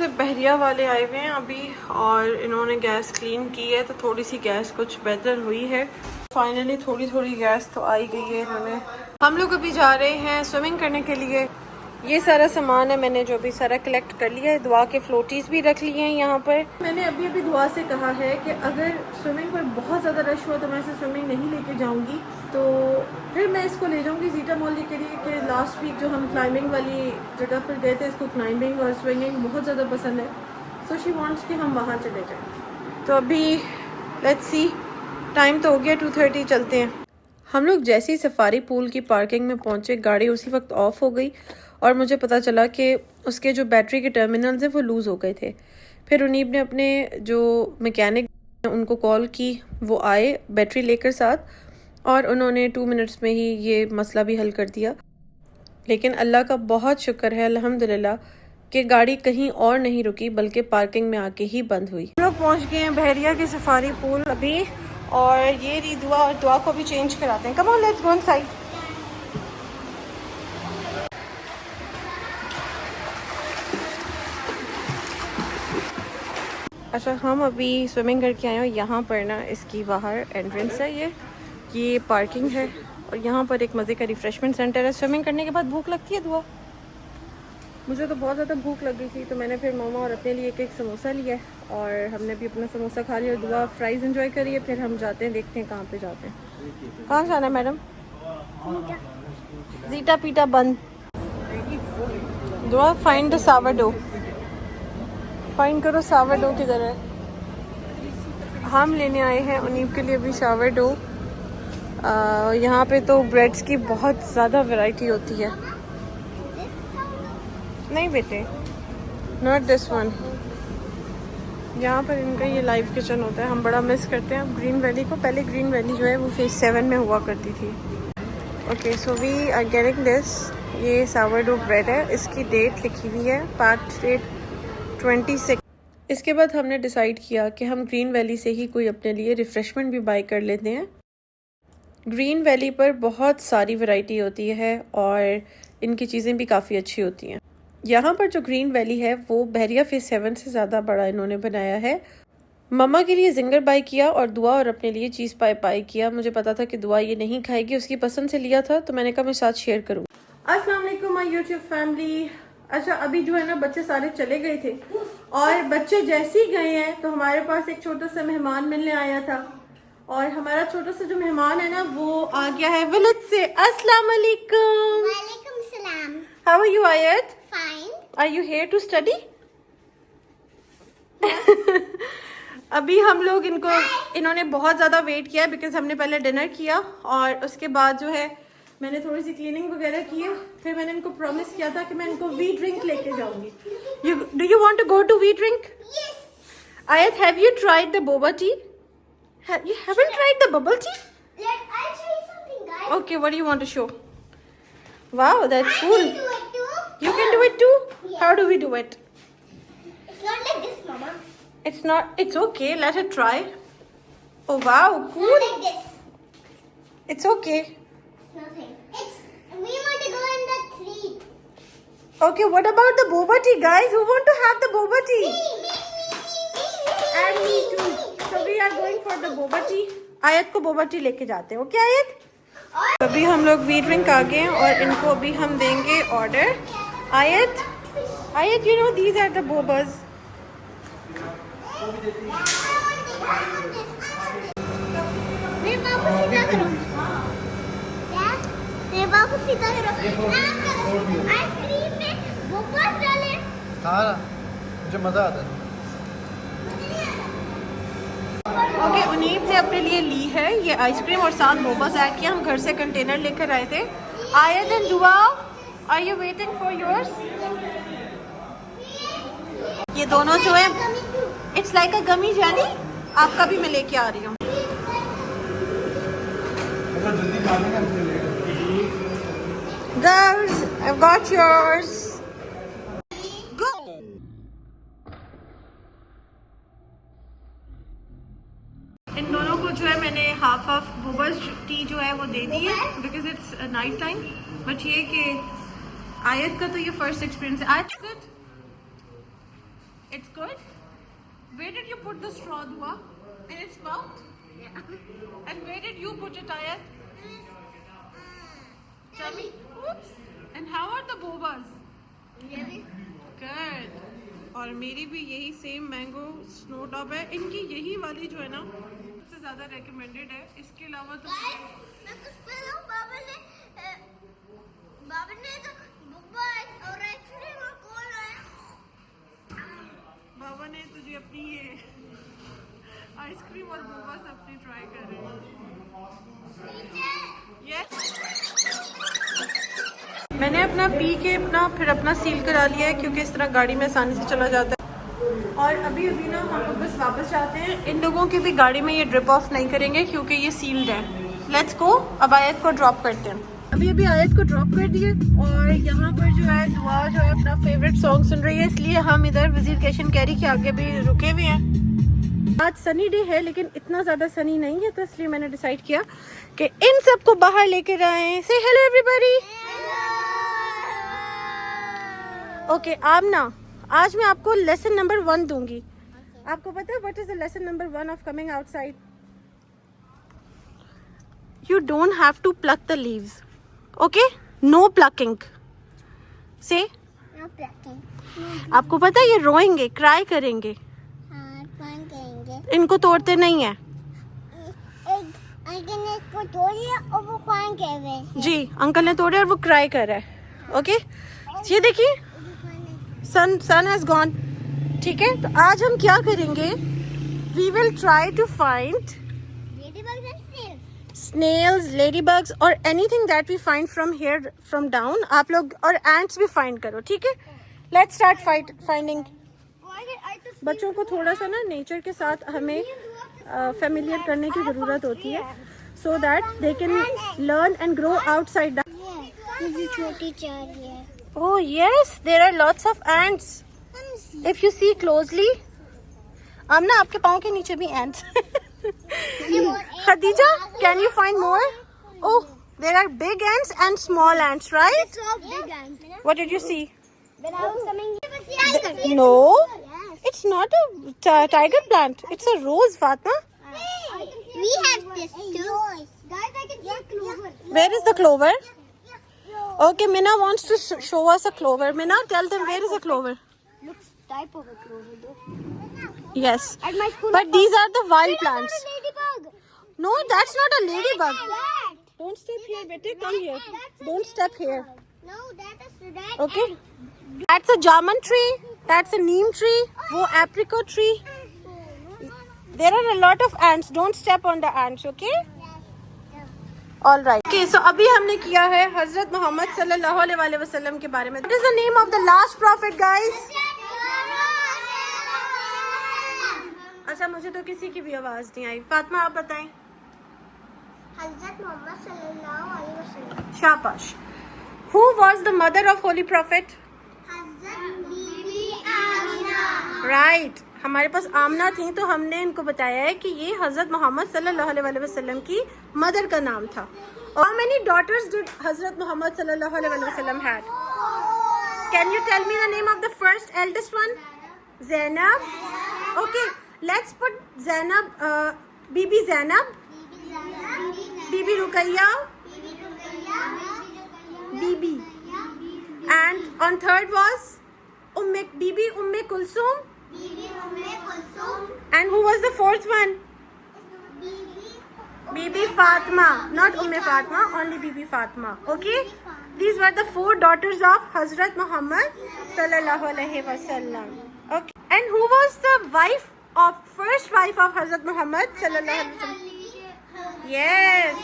से बहरिया वाले आए हुए हैं अभी और इन्होंने गैस क्लीन की है तो थोड़ी सी गैस कुछ बेहतर हुई है। फाइनली थोड़ी थोड़ी गैस तो आई गई है इन्होंने। हम लोग अभी जा रहे हैं स्विमिंग करने के लिए। ये सारा सामान है मैंने जो भी सारा कलेक्ट कर लिया है। दुआ के फ्लोटीज भी रख लिए हैं यहाँ पर। मैंने अभी दुआ से कहा है कि अगर स्विमिंग पर बहुत ज़्यादा रश हुआ तो मैं इसे स्विमिंग नहीं लेके जाऊँगी, तो फिर मैं इसको ले जाऊँगी जीटा मॉल के लिए कि लास्ट वीक जो हम क्लाइंबिंग वाली जगह पर गए थे, इसको क्लाइंबिंग और स्विमिंग बहुत ज़्यादा पसंद है, सो शी वांट्स कि हम वहाँ चले जाएँ। तो अभी लेट्स सी, टाइम तो हो गया 2:30, चलते हैं। हम लोग जैसे ही सफारी पूल की पार्किंग में पहुँचे गाड़ी उसी वक्त ऑफ हो गई और मुझे पता चला कि उसके जो बैटरी के टर्मिनल्स हैं वो लूज़ हो गए थे। फिर उनीब ने अपने जो मैकेनिक उनको कॉल की, वो आए बैटरी लेकर साथ और उन्होंने 2 मिनट्स में ही ये मसला भी हल कर दिया। लेकिन अल्लाह का बहुत शुक्र है अल्हम्दुलिल्लाह कि गाड़ी कहीं और नहीं रुकी बल्कि पार्किंग में आके ही बंद हुई। हम लोग पहुँच गए हैं बहरिया के सफारी पूल अभी, और ये रही दुआ, और दुआ को भी चेंज कराते हैं। Come on let's go inside. अच्छा, हम अभी स्विमिंग करके आए हैं। यहाँ पर ना इसकी बाहर एंट्रेंस है, ये पार्किंग है और यहाँ पर एक मज़े का रिफ़्रेशमेंट सेंटर है। स्विमिंग करने के बाद भूख लगती है दुआ, मुझे तो बहुत ज़्यादा भूख लगी थी तो मैंने फिर मामा और अपने लिए एक समोसा लिया है और हमने भी अपना समोसा खा लिया और दुआ फ्राइज़ एंजॉय करिए। फिर हम जाते हैं, देखते हैं कहाँ पे जाते हैं। कहाँ जाना है मैडम? जीटा पीटा बंद। दुआ फाइंड द सावरडो, फाइंड करो सावरडो किधर है। हम लेने आए हैं उनीब के लिए अभी सावरडो। यहाँ पे तो ब्रेड्स की बहुत ज़्यादा वैरायटी होती है। नहीं बेटे, नॉट दिस वन। यहाँ पर इनका ये लाइव किचन होता है। हम बड़ा मिस करते हैं अब ग्रीन वैली को। पहले ग्रीन वैली जो है वो फेज 7 में हुआ करती थी। Okay, so we are getting this. ये सावरडो ब्रेड है, इसकी डेट लिखी हुई है, पैक्ड डेट 26। इसके बाद हमने डिसाइड किया कि हम ग्रीन वैली से ही कोई अपने लिए रिफ़्रेशमेंट भी बाय कर लेते हैं। ग्रीन वैली पर बहुत सारी वैरायटी होती है और इनकी चीज़ें भी काफ़ी अच्छी होती हैं। यहाँ पर जो ग्रीन वैली है वो बहरिया फेज 7 से ज़्यादा बड़ा इन्होंने बनाया है। मम्मा के लिए जिंगर बाय किया और दुआ और अपने लिए चीज़ पाई बाय किया। मुझे पता था कि दुआ ये नहीं खाएगी, उसकी पसंद से लिया था तो मैंने कहा मैं साथ शेयर करूँ। अस्सलाम वालेकुम माय यूट्यूब फैमिली। अच्छा, अभी जो है ना बच्चे सारे चले गए थे और बच्चे जैसे ही गए हैं तो हमारे पास एक छोटा सा मेहमान मिलने आया था और हमारा छोटा सा जो मेहमान है ना वो आ गया है विलेज से। अस्सलाम वालेकुम। वालेकुम सलाम। How are you Ayat? Fine. Are you here to study? अभी हम लोग इन्होंने बहुत ज़्यादा वेट किया बिकॉज हमने पहले डिनर किया और उसके बाद जो है मैंने थोड़ी सी क्लीनिंग वगैरह की है। फिर मैंने इनको प्रॉमिस किया था कि मैं इनको वी ड्रिंक लेके जाऊंगी। Do you want to go to V drink? Yes. Ayat, have you tried the boba tea? You haven't tried the bubble tea? I'll show you something, guys. Okay, what do you want to show? Wow, that's cool. I can do it too. You can do it too? Yeah. How do we do it? It's not like this, Mama. It's not, it's okay, let it try. Oh wow, It's cool. not like this. It's okay. It's nothing. We want to go in the tree. Okay, what about the boba tea, guys? Who want to have the boba tea? Me. And me too. So we are going for the boba tea. आयत को boba tea लेके जाते हैं, okay आयत? अभी हम लोग we drink आ गए हैं और इनको अभी हम देंगे ऑर्डर। आयत, आयत, you know these are the बोबाज। मेरे बाबू सीधा करो। क्या? मेरे बाबू सीधा करो। आइसक्रीम में बोबस डाले। हाँ, मुझे मज़ा आता है। ओके, उनीब ने अपने लिए ली है ये आइसक्रीम और साथ बोबास ऐड किया। हम घर से कंटेनर लेकर आए थे। Ayat and Dua, are you waiting for yours? ये दोनों जो है इट्स लाइक अ गमी जानी। आपका भी मैं लेके आ रही हूँ। Girls, I've got yours. Go. इन दोनों को जो है मैंने हाफ बोबास टी जो है वो दे दी है because it's night time. But ये कि आयत का तो ये फर्स्ट एक्सपीरियंस है। आयत good, It's good. Where did you put the straw, Dua? In its mouth? And where did you put it, Ayat? Tummy? Oops. And how are the bobas? Good. और मेरी भी यही सेम मैंगो स्नो टॉप है. इनकी यही वाली जो है ना सबसे ज़्यादा रेकमेंडेड है. इसके अलावा तो मैं कुछ पहले बाबा ने तो बुब्बा और आइसक्रीम और कोल आया. बाबा ने तुझे अपनी ये आइसक्रीम और बोबा अपनी ट्राई कर रहे हैं. Yes. मैंने अपना पी के फिर अपना सील करा लिया है क्योंकि इस तरह गाड़ी में आसानी से चला जाता है. और अभी ना हम लोग बस वापस जाते हैं. इन लोगों की भी गाड़ी में ये ड्रिप ऑफ नहीं करेंगे क्योंकि ये सील्ड है. Let's go. अब आयत को ड्रॉप करते हैं. अभी आयत को ड्रॉप कर दिए और यहाँ पर जो है दुआ जो है अपना फेवरेट सॉन्ग सुन रही है. इसलिए हम इधर वजीर कैशन कैरी के आगे भी रुके हुए हैं. आज सनी डे है लेकिन इतना ज़्यादा सनी नहीं है, तो इसलिए मैंने डिसाइड किया कि इन सबको बाहर लेकर आए. से हेलो एवरीबॉडी. ओके आमना, आज मैं आपको लेसन नंबर 1 दूंगी. आपको पता है what is the lesson number 1 of coming outside? You don't have to pluck the leaves. Okay, no plucking. Say No plucking. आपको पता है ये रोएंगे, क्राई करेंगे. हाँ, कौन कहेंगे? इनको तोड़ते नहीं है. अंकल ने इसको तोड़ी और वो कौन कह रहे हैं? जी, अंकल ने तोड़े और वो क्राई कर रहा है. ओके, ये देखिए सन हैज गॉन. ठीक है, तो आज हम क्या करेंगे? We will try to find Ladybugs and snails. Snails, ladybugs और anything that we find from here from down. आप लोग और एंट्स भी फाइंड करो. ठीक है, लेट्स स्टार्ट फाइंडिंग. बच्चों को थोड़ा सा ना नेचर के साथ हमें फेमिलियर करने की ज़रूरत होती है so that they can learn and grow outside. मुझे छोटी चार है. Oh yes, there are lots of ants. If you see closely, आमना आपके पाँव के नीचे भी ants. Khadija, can you find more? Oh, there are big ants and small ants, right? So big ant. What did you see? When I was coming No, it's not a tiger plant. It's a rose, Fatma. We have this too. Guys, I can see a clover. Where is the clover? Okay, Minna wants to show us a clover. Minna, tell them where is a clover. Looks type of a clover though. Yes, At my school. but these are the wild plants. A ladybug. No, that's not a ladybug. That. Don't step here, bete. Come here. Don't step here. No, that is that. Okay. That's a jamun tree. That's a neem tree. वो apricot tree. There are a lot of ants. Don't step on the ants. Okay. All right. Okay. So अभी हमने किया है हजरत मोहम्मद सल्लल्लाहु अलैहि वसल्लम के बारे में. What is the name of the last prophet, guys? अच्छा, मुझे तो किसी की भी आवाज नहीं आई. फातिमा आप बताएं. हज़रत मोहम्मद सल्लल्लाहु अलैहि वसल्लम. शाबाश. Who was the mother of holy prophet? हज़रत बीबी आमिना. Right. हमारे पास आमना थी तो हमने इनको बताया है कि ये हजरत मोहम्मद सल्लल्लाहु अलैहि वसल्लम की मदर का नाम था. How many daughters did हजरत मोहम्मद सल्लल्लाहु अलैहि वसल्लम had? Can you tell me the name of the first eldest one? Zainab. Okay, let's put Zainab, Bibi Zainab, Bibi Ruqayya, Bibi. And on third was Bibi Umme Kulsum. And who was the fourth one? Bibi Fatima. Not Umme Fatima, only Bibi Fatima. Okay? These were the 4 daughters of Hazrat Muhammad sallallahu alaihi wasallam. Okay. And who was the first wife of Hazrat Muhammad sallallahu alaihi wasallam? Yes.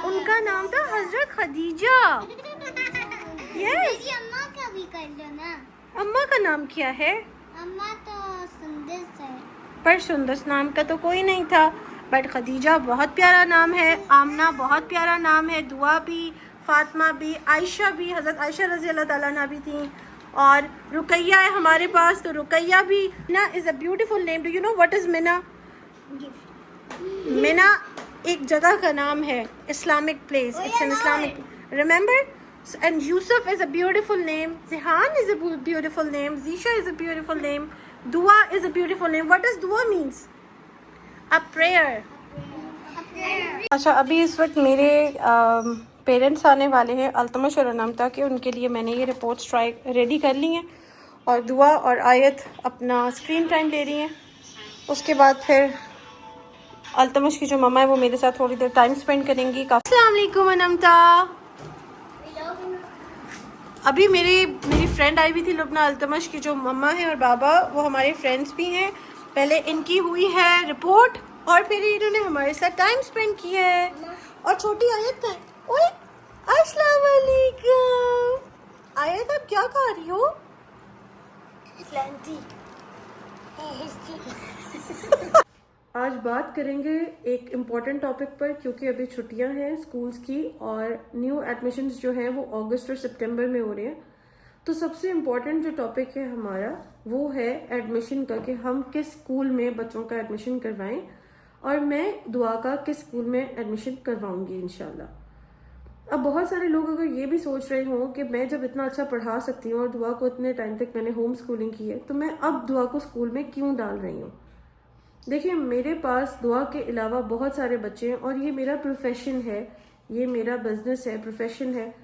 उनका नाम था हजरत Khadija. Yes. मेरी अम्मा का भी कर लो ना. अम्मा का नाम क्या है? अम्मा तो सुंदर है. पर सुंदर नाम का तो कोई नहीं था. बट खदीजा बहुत प्यारा नाम है. आमना बहुत प्यारा नाम है. दुआ भी, फातिमा भी, आयशा भी, हजरत आयशा रज़ी अल्लाह ताला अन्हा भी थी. और रुकैया है हमारे पास, तो रुकैया भी ना is a beautiful name. Do you know what is Mina? Mina एक जगह का नाम है, Islamic place. It's an Islamic, remember. And Yusuf is a beautiful name. Zihan is a beautiful name. Zisha is a beautiful name. Dua is a beautiful name. What does dua means? A prayer. अच्छा, अभी इस वक्त मेरे parents आने वाले हैं, अल्तमश और अनमता के। उनके लिए मैंने ये रिपोर्ट्स रेडी कर ली हैं और दुआ और आयत अपना स्क्रीन टाइम ले रही हैं। उसके बाद फिर अल्तमश की जो मम्मा है वो मेरे साथ थोड़ी देर टाइम स्पेंड करेंगी। अस्सलाम वालेकुम अनमता। अभी मेरी फ्रेंड आई हुई थी लुबना। अल्तमश की जो मम्मा है और बाबा वो हमारे फ्रेंड्स भी हैं। पहले इनकी हुई है रिपोर्ट और फिर इन्होंने हमारे साथ टाइम स्पेंड किया है। और छोटी आयत है। ओए अस्सलाम वालेकुम। आयत आप क्या खा रही हो? आज बात करेंगे एक इम्पॉर्टेंट टॉपिक पर, क्योंकि अभी छुट्टियां हैं स्कूल्स की और न्यू एडमिशन्स जो हैं वो अगस्त और सितंबर में हो रहे हैं। तो सबसे इम्पॉर्टेंट जो टॉपिक है हमारा वो है एडमिशन का, कि हम किस स्कूल में बच्चों का एडमिशन करवाएं। और मैं दुआ का किस स्कूल में एडमिशन करवाऊंगी इंशाल्लाह। अब बहुत सारे लोग अगर ये भी सोच रहे हों कि मैं जब इतना अच्छा पढ़ा सकती हूँ और दुआ को इतने टाइम तक मैंने होम स्कूलिंग की है, तो मैं अब दुआ को स्कूल में क्यों डाल रही हूँ। देखिए, मेरे पास दुआ के अलावा बहुत सारे बच्चे हैं और ये मेरा प्रोफेशन है, ये मेरा बिजनेस है, प्रोफेशन है।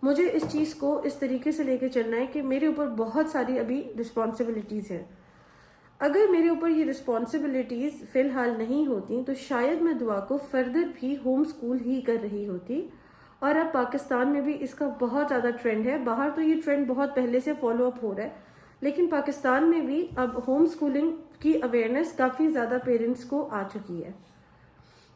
मुझे इस चीज़ को इस तरीके से लेके चलना है कि मेरे ऊपर बहुत सारी अभी रिस्पॉन्सिबिलिटीज़ हैं। अगर मेरे ऊपर ये रिस्पॉन्सिबिलिटीज़ फ़िलहाल नहीं होती तो शायद मैं दुआ को फर्दर भी होम स्कूल ही कर रही होती। और अब पाकिस्तान में भी इसका बहुत ज़्यादा ट्रेंड है। बाहर तो ये ट्रेंड बहुत पहले से फॉलो अप हो रहा है, लेकिन पाकिस्तान में भी अब होम स्कूलिंग की अवेयरनेस काफ़ी ज़्यादा पेरेंट्स को आ चुकी है।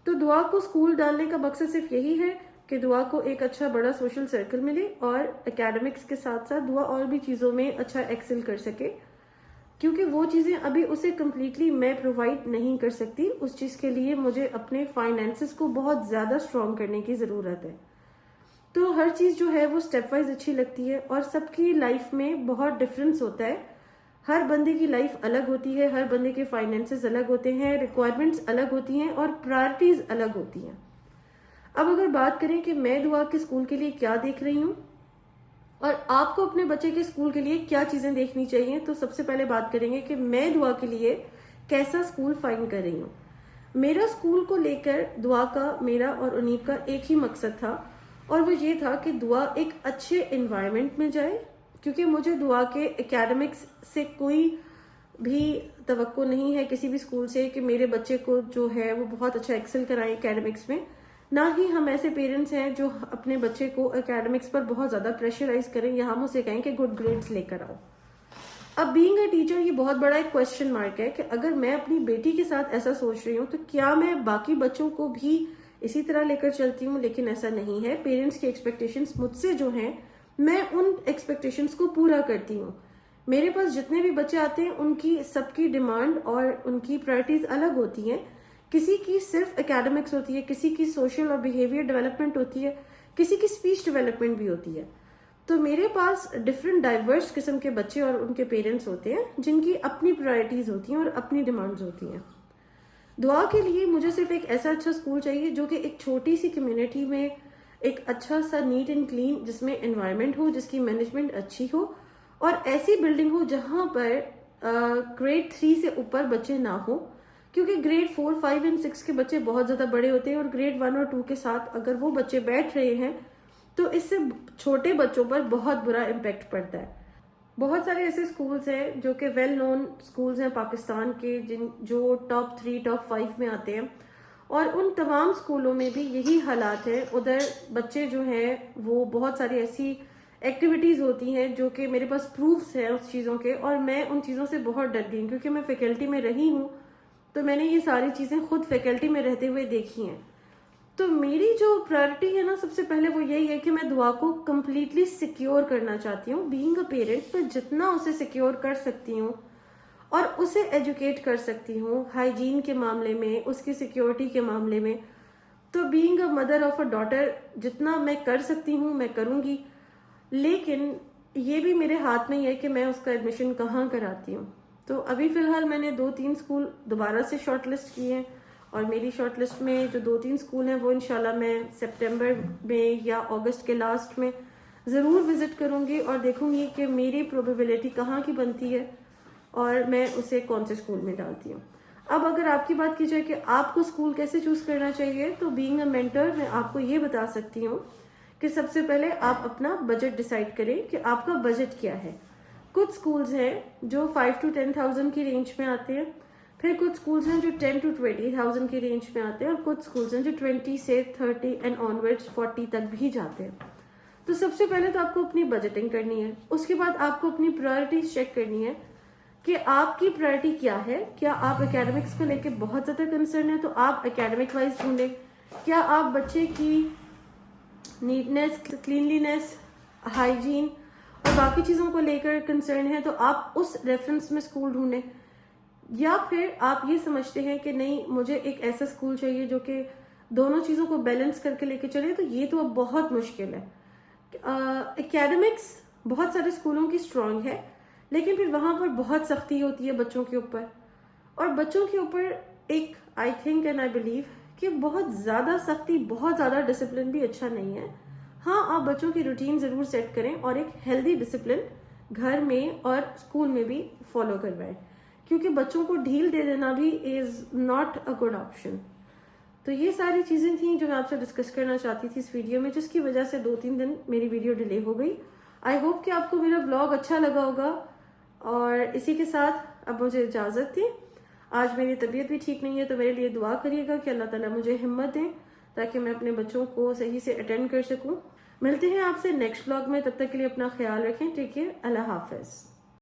तो दुआ को स्कूल डालने का मकसद सिर्फ यही है कि दुआ को एक अच्छा बड़ा सोशल सर्कल मिले और एकेडमिक्स के साथ साथ दुआ और भी चीज़ों में अच्छा एक्सेल कर सके, क्योंकि वो चीज़ें अभी उसे कम्प्लीटली मैं प्रोवाइड नहीं कर सकती। उस चीज़ के लिए मुझे अपने फाइनेंसेस को बहुत ज़्यादा स्ट्रॉन्ग करने की ज़रूरत है। तो हर चीज़ जो है वो स्टेप वाइज अच्छी लगती है और सबकी लाइफ में बहुत डिफरेंस होता है। हर बंदे की लाइफ अलग होती है, हर बंदे के फाइनेंसेस अलग होते हैं, रिक्वायरमेंट्स अलग होती हैं और प्रायोरिटीज़ अलग होती हैं। अब अगर बात करें कि मैं दुआ के स्कूल के लिए क्या देख रही हूँ और आपको अपने बच्चे के स्कूल के लिए क्या चीज़ें देखनी चाहिए, तो सबसे पहले बात करेंगे कि मैं दुआ के लिए कैसा स्कूल फाइंड कर रही हूँ। मेरा स्कूल को लेकर दुआ का, मेरा और उनीब का एक ही मकसद था और वो ये था कि दुआ एक अच्छे इन्वायरमेंट में जाए, क्योंकि मुझे दुआ के एकेडमिक्स से कोई भी तवक्को नहीं है किसी भी स्कूल से कि मेरे बच्चे को जो है वो बहुत अच्छा एक्सेल कराएं एकेडमिक्स में। ना ही हम ऐसे पेरेंट्स हैं जो अपने बच्चे को एकेडमिक्स पर बहुत ज़्यादा प्रेशराइज करें या हम उसे कहें कि गुड ग्रेड्स लेकर आओ। अब बीइंग अ टीचर ये बहुत बड़ा एक क्वेश्चन मार्क है कि अगर मैं अपनी बेटी के साथ ऐसा सोच रही हूँ तो क्या मैं बाकी बच्चों को भी इसी तरह लेकर चलती हूँ। लेकिन ऐसा नहीं है। पेरेंट्स की एक्सपेक्टेशंस मुझसे जो हैं, मैं उन एक्सपेक्टेशंस को पूरा करती हूँ। मेरे पास जितने भी बच्चे आते हैं उनकी सबकी डिमांड और उनकी प्रायोरिटीज अलग होती हैं। किसी की सिर्फ एकेडमिक्स होती है, किसी की सोशल और बिहेवियर डेवलपमेंट होती है, किसी की स्पीच डेवलपमेंट भी होती है। तो मेरे पास डिफरेंट डाइवर्स किस्म के बच्चे और उनके पेरेंट्स होते हैं जिनकी अपनी प्रायोरिटीज होती हैं और अपनी डिमांड्स होती हैं। दुआ के लिए मुझे सिर्फ एक ऐसा अच्छा स्कूल चाहिए जो कि एक छोटी सी कम्युनिटी में एक अच्छा सा नीट एंड क्लीन, जिसमें एनवायरनमेंट हो, जिसकी मैनेजमेंट अच्छी हो और ऐसी बिल्डिंग हो जहां पर ग्रेड 3 से ऊपर बच्चे ना हो, क्योंकि ग्रेड 4, 5 एंड 6 के बच्चे बहुत ज़्यादा बड़े होते हैं और ग्रेड 1 और 2 के साथ अगर वो बच्चे बैठ रहे हैं तो इससे छोटे बच्चों पर बहुत बुरा इम्पेक्ट पड़ता है। बहुत सारे ऐसे स्कूल्स हैं जो कि वेल नोन स्कूल्स हैं पाकिस्तान के, जो टॉप 3, टॉप 5 में आते हैं और उन तमाम स्कूलों में भी यही हालात है। उधर बच्चे जो हैं वो बहुत सारी ऐसी एक्टिविटीज़ होती हैं जो कि मेरे पास प्रूफ्स हैं उस चीज़ों के, और मैं उन चीज़ों से बहुत डर गई क्योंकि मैं फैकल्टी में रही हूँ, तो मैंने ये सारी चीज़ें खुद फैकल्टी में रहते हुए देखी हैं। तो मेरी जो प्रायोरिटी है ना, सबसे पहले वो यही है कि मैं दुआ को कम्प्लीटली सिक्योर करना चाहती हूँ। बीइंग अ पेरेंट मैं जितना उसे सिक्योर कर सकती हूँ और उसे एजुकेट कर सकती हूँ हाइजीन के मामले में, उसकी सिक्योरिटी के मामले में, तो being a mother of a daughter जितना मैं कर सकती हूँ मैं करूँगी। लेकिन ये भी मेरे हाथ में ही है कि मैं उसका एडमिशन कहाँ कराती हूँ। तो अभी फ़िलहाल मैंने 2-3 स्कूल दोबारा से शॉर्टलिस्ट किए हैं और मेरी शॉर्टलिस्ट में जो 2-3 स्कूल हैं वो इंशाल्लाह मैं सितंबर में या अगस्त के लास्ट में ज़रूर विज़िट करूँगी और देखूँगी कि मेरी प्रोबेबिलिटी कहाँ की बनती है और मैं उसे कौन से स्कूल में डालती हूँ। अब अगर आपकी बात की जाए कि आपको स्कूल कैसे चूज करना चाहिए, तो बीइंग अ मेंटर मैं आपको ये बता सकती हूँ कि सबसे पहले आप अपना बजट डिसाइड करें कि आपका बजट क्या है। कुछ स्कूल्स हैं जो 5 to 10,000 की रेंज में आते हैं, फिर कुछ स्कूल्स हैं जो 10 to 20,000 की रेंज में आते हैं, और कुछ स्कूल्स हैं जो 20 से 30 एंड ऑनवर्ड्स 40 तक भी जाते हैं। तो सबसे पहले तो आपको अपनी बजटिंग करनी है, उसके बाद आपको अपनी प्रायोरिटीज चेक करनी है कि आपकी प्रायोरिटी क्या है। क्या आप एकेडमिक्स को लेके बहुत ज़्यादा कंसर्न है तो आप एकेडमिक वाइज ढूंढें। क्या आप बच्चे की नीटनेस, क्लीनलीनेस, हाइजीन और बाकी चीज़ों को लेकर कंसर्न है तो आप उस रेफरेंस में स्कूल ढूंढें। या फिर आप ये समझते हैं कि नहीं, मुझे एक ऐसा स्कूल चाहिए जो कि दोनों चीज़ों को बैलेंस करके लेके चले, तो ये तो अब बहुत मुश्किल है। एकेडमिक्स बहुत सारे स्कूलों की स्ट्रांग है, लेकिन फिर वहां पर बहुत सख्ती होती है बच्चों के ऊपर, और बच्चों के ऊपर एक I think and I believe कि बहुत ज़्यादा सख्ती, बहुत ज़्यादा डिसिप्लिन भी अच्छा नहीं है। हाँ, आप बच्चों की रूटीन ज़रूर सेट करें और एक हेल्दी डिसिप्लिन घर में और स्कूल में भी फॉलो करवाएं, क्योंकि बच्चों को ढील दे देना भी is not a good option. तो ये सारी चीज़ें थी जो मैं आपसे डिस्कस करना चाहती थी इस वीडियो में, जिसकी वजह से 2-3 दिन मेरी वीडियो डिले हो गई। आई होप कि आपको मेरा व्लॉग अच्छा लगा होगा, और इसी के साथ अब मुझे इजाज़त दें। आज मेरी तबीयत भी ठीक नहीं है, तो मेरे लिए दुआ करिएगा कि अल्लाह ताला मुझे हिम्मत दें ताकि मैं अपने बच्चों को सही से अटेंड कर सकूं। मिलते हैं आपसे नेक्स्ट व्लॉग में, तब तक के लिए अपना ख्याल रखें। टेक केयर, अल्लाह हाफिज़।